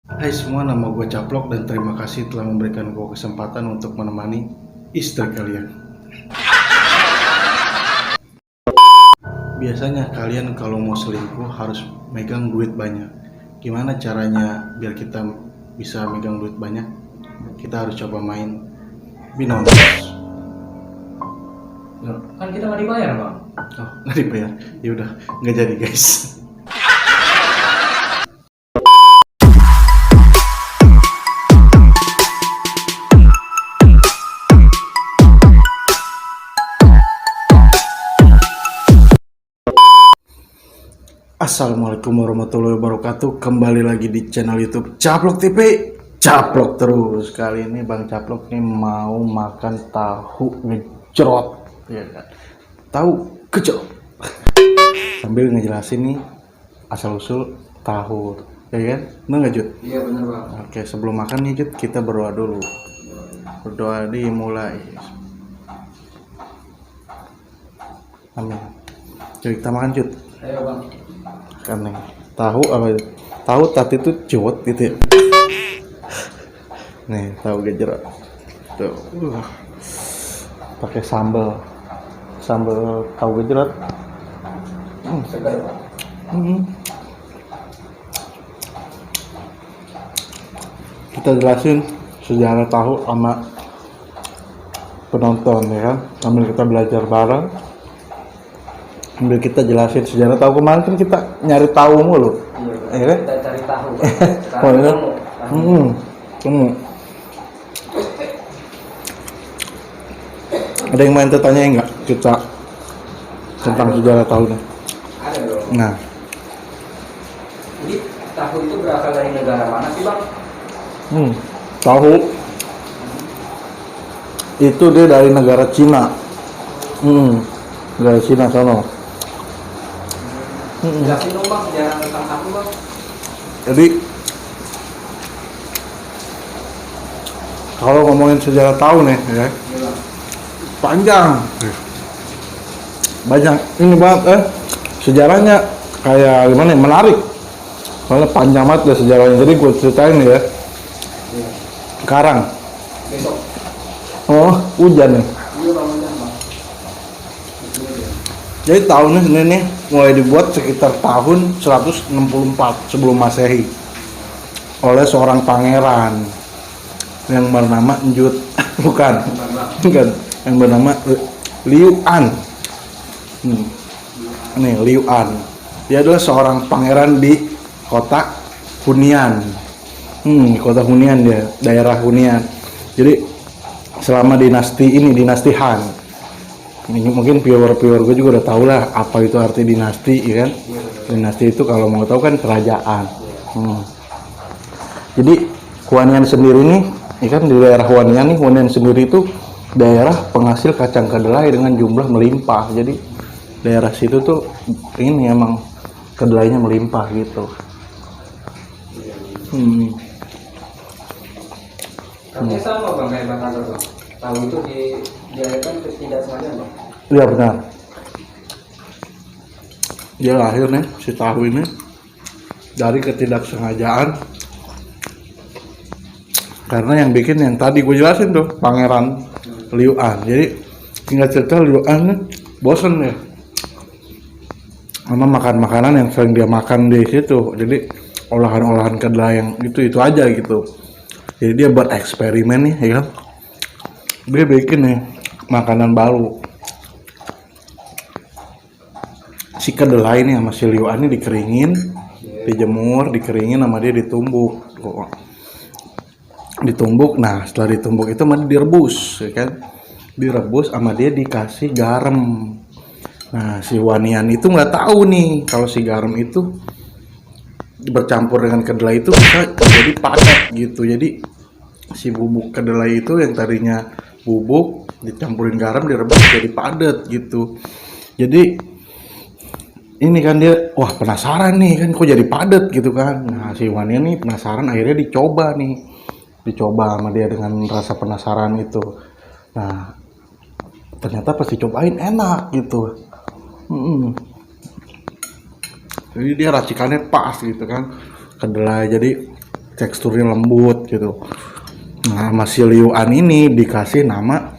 Hai semua, nama gue Caplok dan terima kasih telah memberikan gue kesempatan untuk menemani istri kalian. Biasanya kalian kalau mau selingkuh harus megang duit banyak. Gimana caranya biar kita bisa megang duit banyak? Kita harus coba main binomo. Loh, kan kita nggak dibayar, Bang. Oh, nggak dibayar. Ya udah, nggak jadi guys. Assalamualaikum warahmatullahi wabarakatuh. Kembali lagi di channel YouTube Caplok TV. Caplok terus. Kali ini Bang Caplok nih mau makan tahu ngejrot, ya kan? Tahu gejrot. Sambil ngejelasin nih asal usul tahu, ya kan? Bener nggak Jud? Iya benar, Bang. Oke, sebelum makan nih Jud, kita berdoa dulu. Berdoa dimulai. Amin. Jadi kita makan Jud. Ayo, Bang. Kan nih tahu apa tahu tadi itu jot gitu ya. Nih tahu gejrot tuh, pakai sambal tahu gejrot. Segar, Bang. Kita jelasin sejarah tahu sama penonton ya kan, sambil kita belajar bareng, sambil kita jelasin sejarah tahu. Kemarin kan kita nyari tahu mulu. Iya, Ya kan? kita cari tahu. Oh, iya. Temu. Ada yang main tanya enggak kita tentang sejarah tahu nih? Ada dong. Nah, Jadi tahu itu berasal dari negara mana sih, Bang? tahu itu dia dari negara Cina. Negara Cina sono. Jelasin dong, Bang, sejarah tentang tahu, Bang. Jadi kalau ngomongin sejarah tahu nih ya, Iya, Bang. panjang. Banyak ini banget sejarahnya, kayak gimana ya, menarik. Soalnya panjang banget ya sejarahnya. Jadi gue ceritain ya. Iya. Sekarang, Besok. oh hujan nih. Iya, Bang, benar, Bang. Itu dia. Jadi tahun ini nih mulai dibuat sekitar tahun 164 sebelum Masehi oleh seorang pangeran yang bernama Njut. bukan Bukan, Bang. bukan yang bernama Liu An. Nih Liu An, dia adalah seorang pangeran di kota Hunian. Kota Hunian, dia daerah Hunian. Jadi selama dinasti Han, ini mungkin viewer gue juga udah tau lah apa itu arti dinasti, ya kan? Iya, benar. Dinasti itu kalau mau tahu kan kerajaan. Jadi Huanian sendiri nih, ya kan, di daerah Huanian nih, Huanian sendiri itu daerah penghasil kacang kedelai dengan jumlah melimpah. Jadi daerah situ tuh ini emang kedelainya melimpah gitu. Artinya sama, Bang, kayak Bang Azhar, Bang. Tahu itu dilahirkan tidak sengaja, Bang. Iya benar. Dia lahir nih, si tahu ini, dari ketidaksengajaan. Karena yang bikin yang tadi gue jelasin tuh, Pangeran Liu An. Jadi tinggal cerita Liu An nih bosen ya sama makan makanan yang sering dia makan di situ. Jadi olahan-olahan kedelai yang itu aja gitu. Jadi dia buat eksperimen nih, ya kan? Dia bikin nih makanan baru. Si kedelai nih sama si Liu An ini dikeringin, dijemur, dikeringin sama dia ditumbuk. Nah setelah ditumbuk itu mah direbus, ya kan? Direbus sama dia dikasih garam. Nah si Wanian itu nggak tahu nih kalau si garam itu bercampur dengan kedelai itu bisa jadi padat gitu. Jadi si bubuk kedelai itu yang tadinya bubuk dicampurin garam direbus jadi padat gitu. Jadi ini kan dia, wah penasaran nih kan kok jadi padat gitu kan. Nah si Wanian nih penasaran, akhirnya dicoba sama dia dengan rasa penasaran itu. Nah ternyata pas dicobain enak gitu. Jadi dia racikannya pas gitu kan, kedelai. Jadi teksturnya lembut gitu. Nah, sama si Liuan ini dikasih nama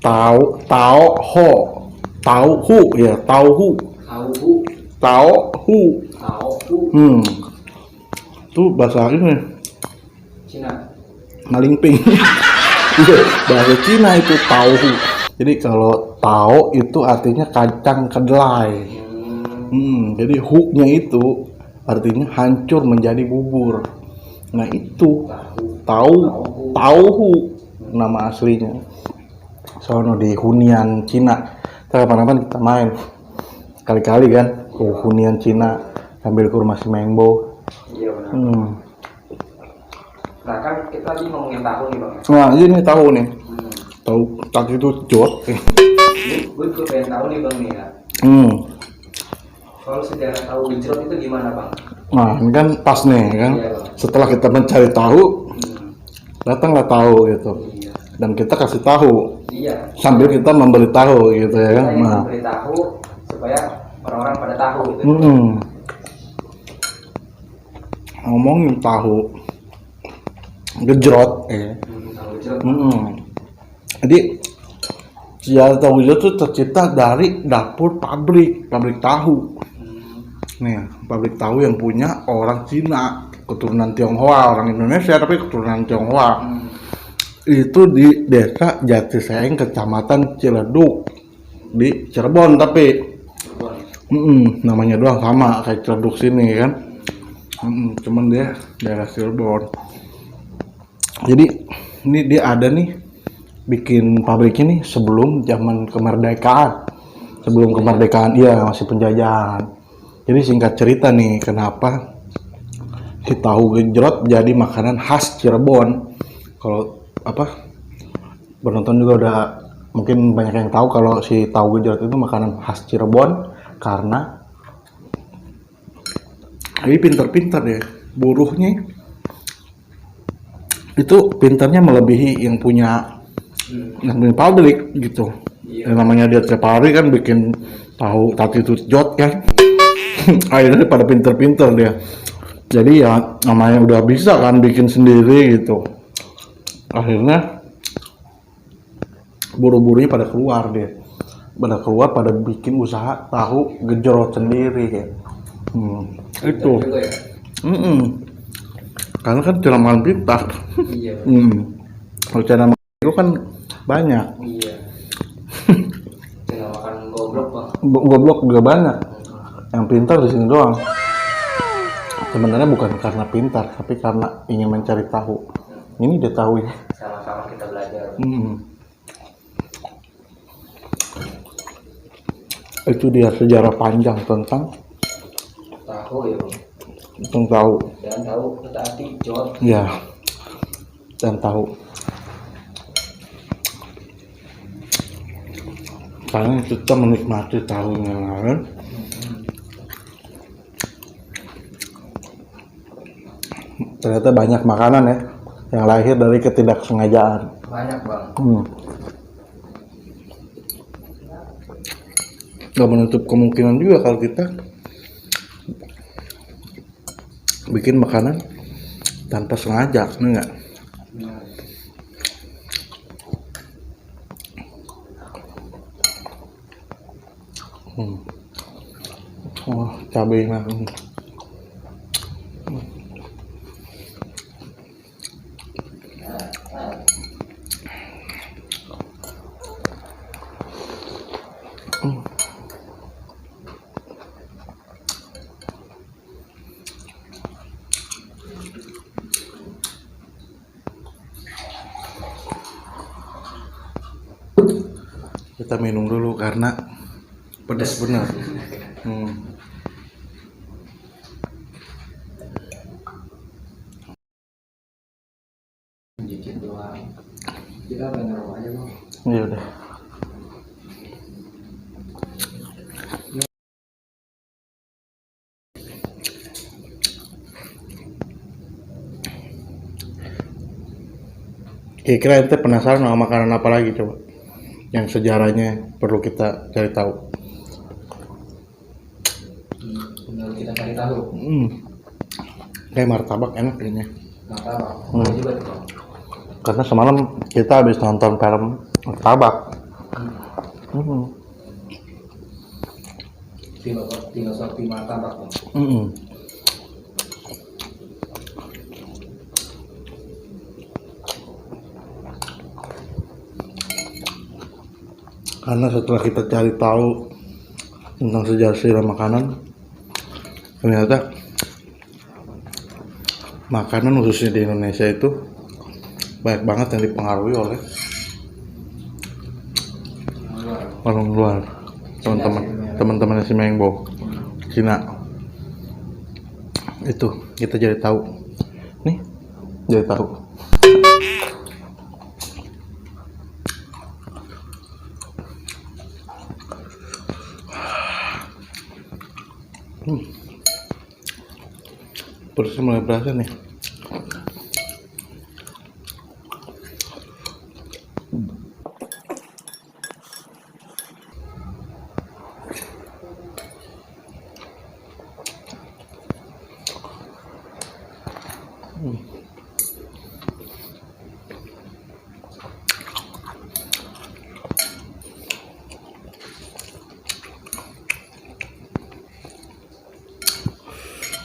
tau tau ho tauhu ya tauhu Tahu, tauhu tahu, itu bahasa ini Cina. malingping. Iya, bahasa Cina itu tauhu. Jadi kalau tau itu artinya kacang kedelai. Jadi hu-nya itu artinya hancur menjadi bubur. Nah itu tahu tauhu nama aslinya. Soalnya di hunian Cina. Kita kapan-kapan kita main kali-kali kan ke hunian Cina sambil ke rumah si Mengbo. Iya benar. Nah kan kita tadi ngomongin tahu nih bang. Nah ini tahu nih, tahu tadi itu jot. Gue juga pengen tahu nih bang nih ya. Kalau sejarah tahu gejrot itu gimana bang? Nah ini kan pas nih kan. Iya, Bang. Setelah kita mencari tahu, datanglah tahu gitu. Iya. Dan kita kasih tahu Iya. sambil kita memberitahu gitu ya kan. Kita ingin Nah, memberitahu supaya orang-orang pada tahu gitu. ngomongin tahu gejrot ya. Tahu gejrot. Jadi sejarah tahu gejrot itu tercipta dari dapur pabrik tahu. Nih, pabrik tahu yang punya orang Cina, keturunan Tionghoa, orang Indonesia tapi keturunan Tionghoa. Itu di desa Jatisayang, kecamatan Ciledug di Cirebon tapi namanya doang sama kayak Ciledug sini kan. Cuman dia daerah Cirebon. Jadi ini dia ada nih bikin pabrik ini sebelum zaman kemerdekaan. Sebelum kemerdekaan, iya masih penjajahan. Jadi singkat cerita nih, kenapa si tahu gejrot jadi makanan khas Cirebon. Kalau penonton juga udah mungkin banyak yang tahu kalau si tahu gejrot itu makanan khas Cirebon karena ini pintar-pintar deh buruhnya itu pintarnya melebihi yang punya pabrik gitu. Yang namanya dia tiap hari kan bikin tahu tati jot kan. Akhirnya pada pinter-pinter dia. Jadi ya namanya udah bisa kan bikin sendiri gitu. Akhirnya buru-burunya pada keluar dia. Pada bikin usaha tahu gejrot sendiri ya. Itu. Karena kan celamakan pintar. Iya. Kalau cara itu kan banyak. Iya. Tinggal makan goblok bang. Goblok juga banyak. Yang pintar di sini doang. Sebenarnya bukan karena pintar, tapi karena ingin mencari tahu. Ini dia tahu ya. Sama-sama kita belajar. Itu dia sejarah panjang tentang Tahu ya bang. tentang tahu. Dan tahu tadi jod. Ya. Dan tahu. Karena kita menikmati tahunya kan. Ternyata banyak makanan ya yang lahir dari ketidaksengajaan. Banyak bang. Gak menutup kemungkinan juga kalau kita bikin makanan tanpa sengaja, enggak? Oh, cabai mah. Kita minum dulu karena pedas benar. Dikit doang. Kita pengen ngerokok aja bang. Ya udah. Kira-kira ente penasaran sama makanan apa lagi coba? Yang sejarahnya perlu kita cari tahu. Benar kita cari tahu. Kayak martabak enak kayaknya. martabak. Hmm. Juga tuh bang. Karena semalam kita habis nonton film Martabak. Filosofi martabak bang. Karena setelah kita cari tahu tentang sejarah makanan, ternyata makanan khususnya di Indonesia itu banyak banget yang dipengaruhi oleh orang luar. Teman-teman si Mengbo, Cina. Itu kita jadi tahu. Nih, jadi tahu. Perutnya mulai berasa nih.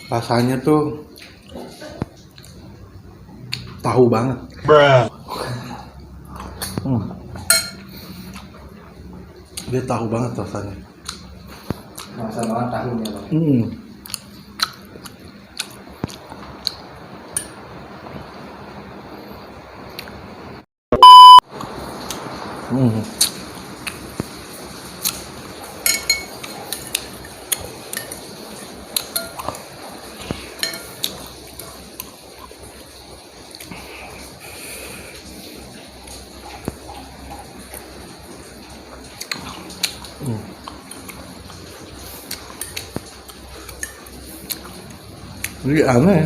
Rasanya tuh tahu banget. Dia tahu banget rasanya. Masa banget tahunya bang. Jadi aneh.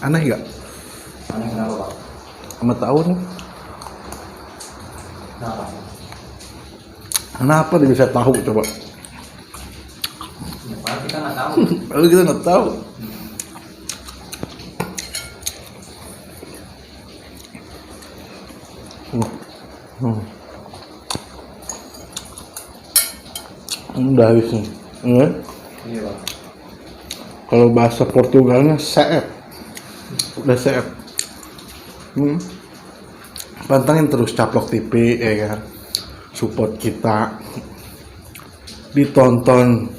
Aneh gak? Aneh kenapa bang? Sama tahu nih. Kenapa? Kenapa dia bisa tahu coba? Ya, padahal kita nggak tahu. Lalu kita nggak tahu. Udah habis nih. Iya bang. Kalau bahasa Portugalnya seep. Udah seep. Pantangin terus Caplok TV ya kan. Support kita. Ditonton.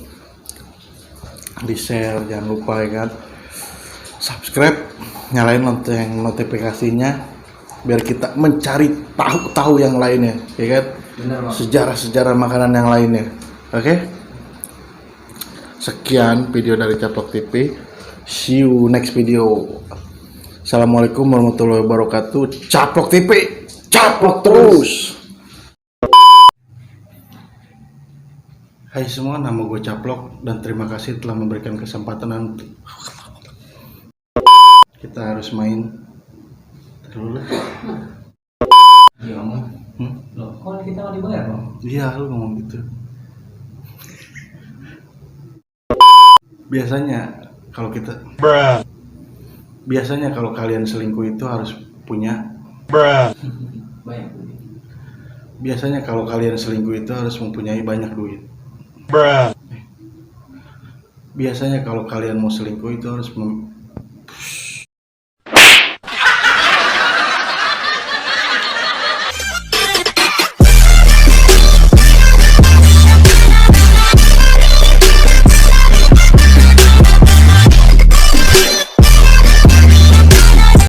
Di share jangan lupa ya kan. Subscribe, nyalain lonceng notifikasinya biar kita mencari tahu yang lainnya ya kan. Bener bang. Sejarah makanan yang lainnya. Oke? Sekian video dari Caplok TV. See you next video. Assalamualaikum warahmatullahi wabarakatuh. Caplok TV, caplok terus. Hai semua, nama gue Caplok dan terima kasih telah memberikan kesempatan. Kita harus main dulu lah. Iya bang. Loh, kok kita nggak dibayar bang? Iya, lu ngomong gitu. Biasanya kalau kalian selingkuh itu harus punya. Banyak. Biasanya kalau kalian selingkuh itu harus mempunyai banyak duit. Biasanya kalau kalian mau selingkuh itu harus